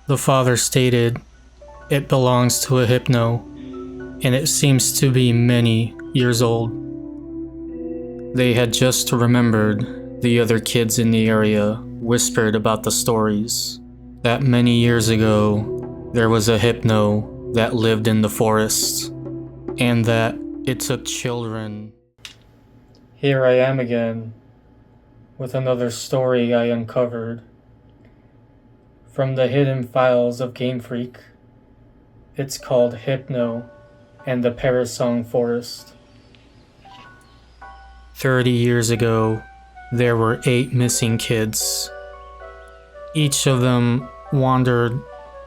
The father stated, "It belongs to a Hypno, and it seems to be many years old." They had just remembered the other kids in the area whispered about the stories, that many years ago there was a Hypno that lived in the forest, and that it took children. Here I am again, with another story I uncovered. From the hidden files of Game Freak, it's called Hypno and the Eterna Forest. 30 years ago, there were 8 missing kids. Each of them wandered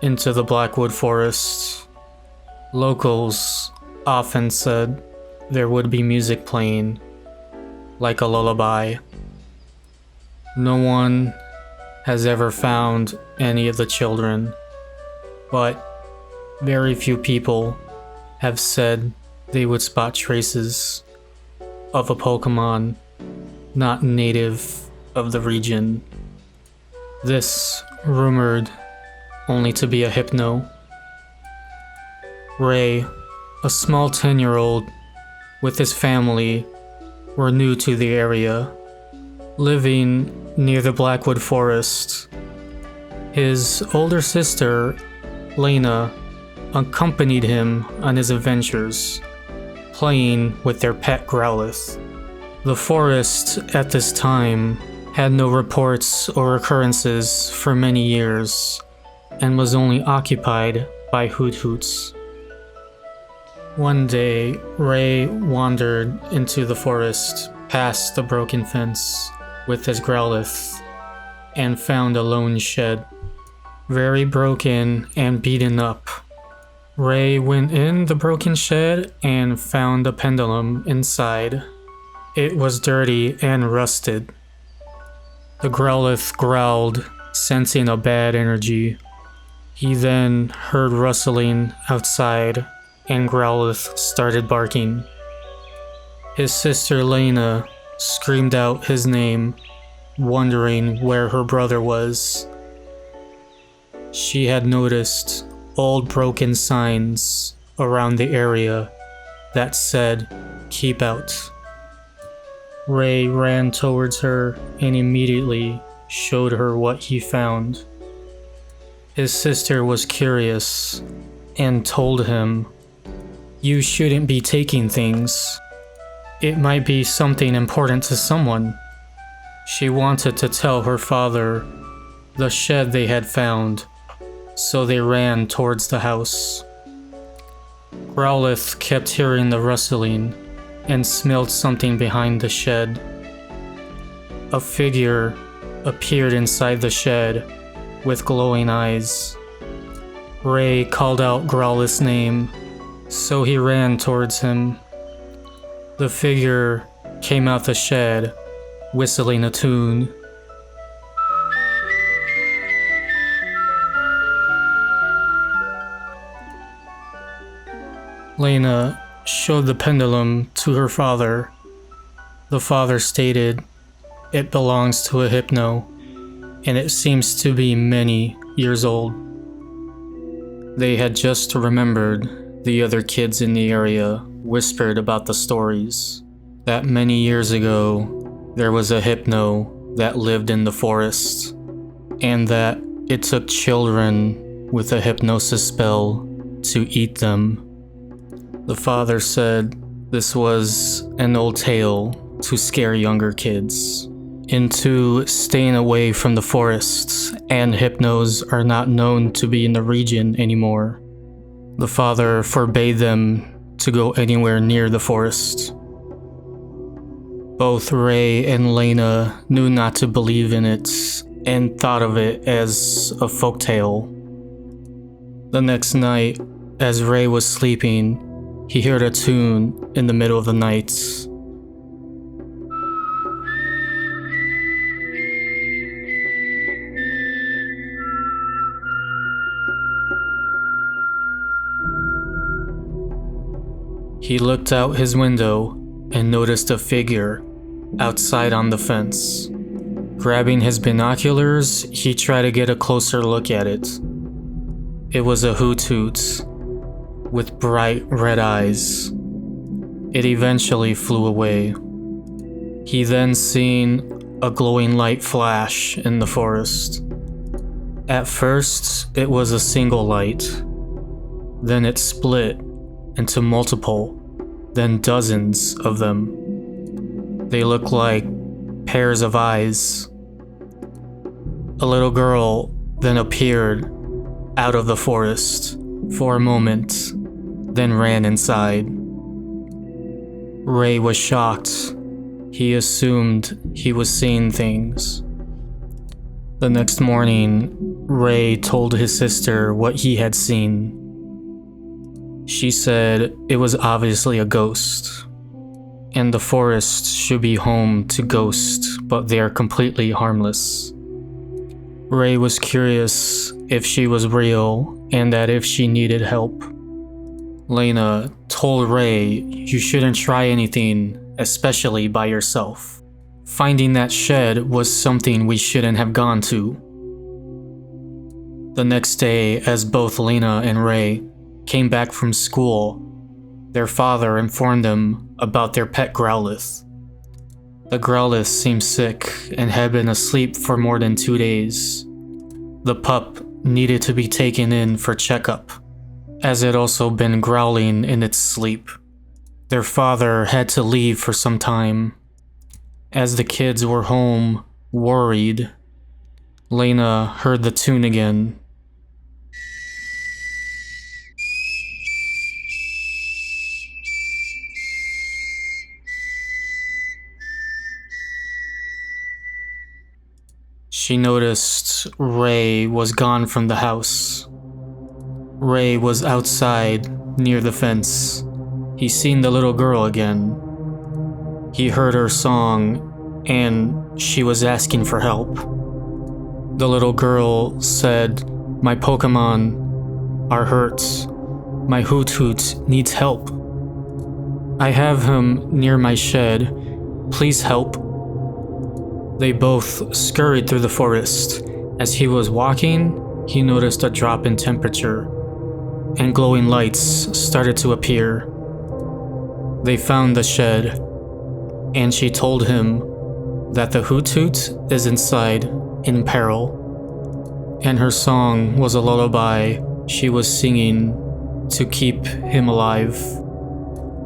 into the Blackwood Forest. Locals often said there would be music playing, like a lullaby. No one has ever found any of the children, but very few people have said they would spot traces of a Pokémon not native of the region. This rumored only to be a Hypno. Ray, a small 10-year-old with his family, were new to the area, living near the Blackwood Forest. His older sister, Lena, accompanied him on his adventures, playing with their pet Growlithe. The forest at this time had no reports or occurrences for many years, and was only occupied by Hoots. One day, Ray wandered into the forest past the broken fence with his Growlithe and found a lone shed, very broken and beaten up. Ray went in the broken shed and found a pendulum inside. It was dirty and rusted. The Growlithe growled, sensing a bad energy. He then heard rustling outside, and Growlithe started barking. His sister Lena screamed out his name, wondering where her brother was. She had noticed old broken signs around the area that said, "Keep out." Ray ran towards her and immediately showed her what he found. His sister was curious and told him, "You shouldn't be taking things. It might be something important to someone." She wanted to tell her father the shed they had found, so they ran towards the house. Growlithe kept hearing the rustling and smelled something behind the shed. A figure appeared inside the shed with glowing eyes. Ray called out Growlithe's name, so he ran towards him. The figure came out the shed, whistling a tune. Lena showed the pendulum to her father. The father stated, "It belongs to a Hypno, and it seems to be many years old." They had just remembered the other kids in the area whispered about the stories, that many years ago there was a Hypno that lived in the forest, and that it took children with a hypnosis spell to eat them. The father said this was an old tale to scare younger kids into staying away from the forests, and Hypnos are not known to be in the region anymore. The father forbade them to go anywhere near the forest. Both Ray and Lena knew not to believe in it and thought of it as a folktale. The next night, as Ray was sleeping, he heard a tune in the middle of the night. He looked out his window and noticed a figure outside on the fence. Grabbing his binoculars, he tried to get a closer look at it. It was a hoot-hoot with bright red eyes. It eventually flew away. He then seen a glowing light flash in the forest. At first, it was a single light. Then it split into multiple, then dozens of them. They looked like pairs of eyes. A little girl then appeared out of the forest for a moment, then ran inside. Ray was shocked. He assumed he was seeing things. The next morning, Ray told his sister what he had seen. She said it was obviously a ghost, and the forest should be home to ghosts, but they are completely harmless. Ray was curious if she was real and that if she needed help. Lena told Ray you shouldn't try anything, especially by yourself. Finding that shed was something we shouldn't have gone to. The next day, as both Lena and Ray came back from school, their father informed them about their pet Growlithe. The Growlithe seemed sick and had been asleep for more than 2 days. The pup needed to be taken in for checkup, as it also been growling in its sleep. Their father had to leave for some time. As the kids were home, worried, Lena heard the tune again. She noticed Ray was gone from the house. Ray was outside, near the fence. He seen the little girl again. He heard her song, and she was asking for help. The little girl said, "My Pokémon are hurt. My Hoot-Hoot needs help. I have him near my shed. Please help." They both scurried through the forest. As he was walking, he noticed a drop in temperature, and glowing lights started to appear. They found the shed, and she told him that the Hoot-Hoot is inside, in peril, and her song was a lullaby she was singing to keep him alive.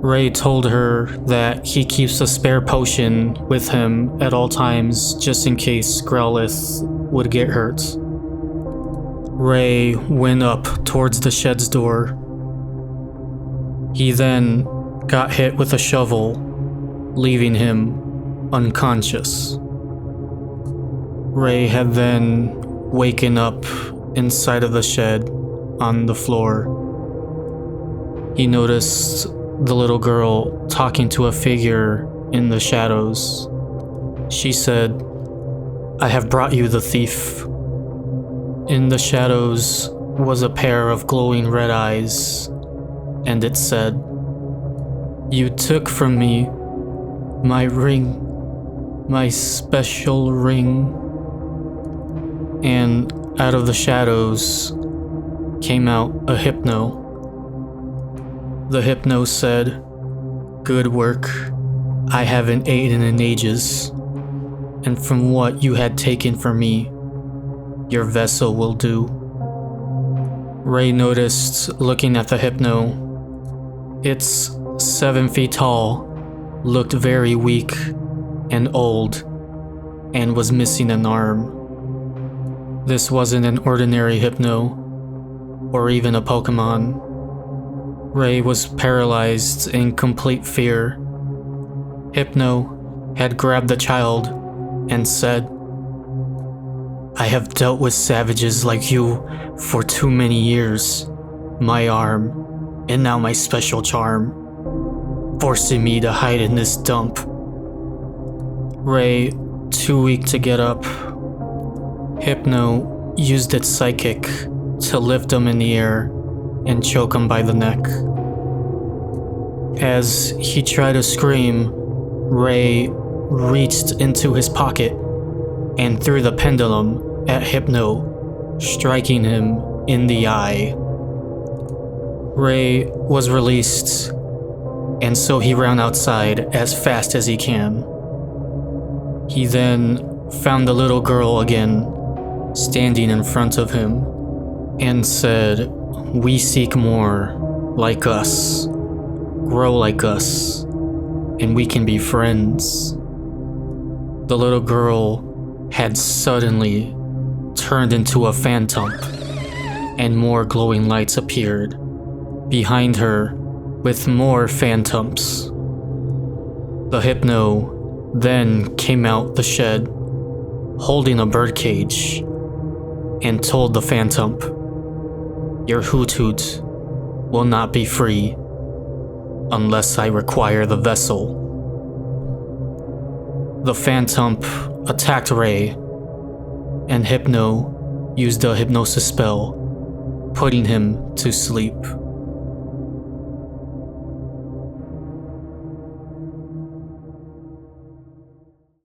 Ray told her that he keeps a spare potion with him at all times just in case Growlithe would get hurt. Ray went up towards the shed's door. He then got hit with a shovel, leaving him unconscious. Ray had then waken up inside of the shed on the floor. He noticed the little girl talking to a figure in the shadows. She said, "I have brought you the thief." In the shadows was a pair of glowing red eyes, and it said, "You took from me my ring, my special ring." And out of the shadows came out a Hypno. The Hypno said, "Good work. I haven't eaten in ages, and from what you had taken from me, your vessel will do." Ray noticed, looking at the Hypno, it's 7 feet tall, looked very weak and old, and was missing an arm. This wasn't an ordinary Hypno, or even a Pokémon. Ray was paralyzed in complete fear. Hypno had grabbed the child and said, "I have dealt with savages like you for too many years. My arm, and now my special charm, forcing me to hide in this dump." Ray, too weak to get up, Hypno used its psychic to lift him in the air and choke him by the neck. As he tried to scream, Ray reached into his pocket and threw the pendulum at Hypno, striking him in the eye. Ray was released, and so he ran outside as fast as he can. He then found the little girl again, standing in front of him, and said, "We seek more like us, grow like us, and we can be friends." The little girl had suddenly turned into a phantom, and more glowing lights appeared behind her with more phantoms. The Hypno then came out the shed, holding a birdcage, and told the phantom, "Your hoot hoot will not be free unless I require the vessel." The phantom attacked Ray, and Hypno used a hypnosis spell, putting him to sleep.